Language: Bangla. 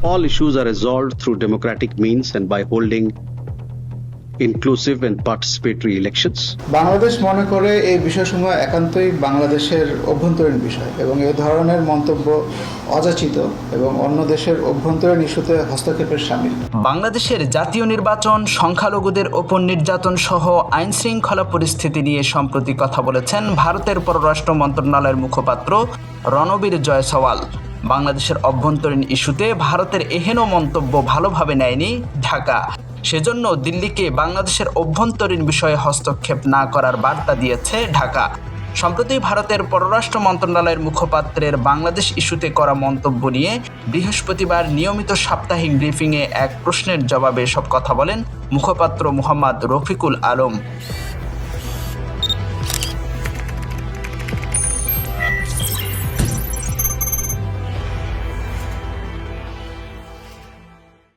All issues are resolved through democratic means and by holding inclusive and participatory elections. Bangladesh মনে করে এই বিষয়সমূহ একান্তই বাংলাদেশের অভ্যন্তরীণ বিষয় এবং এ ধরনের মন্তব্য অযাচিত এবং অন্য দেশের অভ্যন্তরীণ ইস্যুতে হস্তক্ষেপের শামিল। বাংলাদেশের জাতীয় নির্বাচন, সংখ্যালঘুদের ওপর নির্যাতন সহ আইন শৃঙ্খলা পরিস্থিতি নিয়ে সম্প্রতি কথা বলেছেন ভারতের পররাষ্ট্র মন্ত্রণালয়ের মুখপাত্র রণবীর জয়সওয়াল। বাংলাদেশের অভ্যন্তরীণ ইস্যুতে ভারতের এহেন মন্তব্য ভালোভাবে নেয়নি ঢাকা। সেজন্য দিল্লিকে বাংলাদেশের অভ্যন্তরীণ বিষয়ে হস্তক্ষেপ না করার বার্তা দিয়েছে ঢাকা। সম্প্রতি ভারতের পররাষ্ট্র মন্ত্রণালয়ের মুখপাত্রের বাংলাদেশ ইস্যুতে করা মন্তব্য নিয়ে বৃহস্পতিবার নিয়মিত সাপ্তাহিক ব্রিফিংয়ে এক প্রশ্নের জবাবে এসব কথা বলেন মুখপাত্র মোহাম্মদ রফিকুল আলম।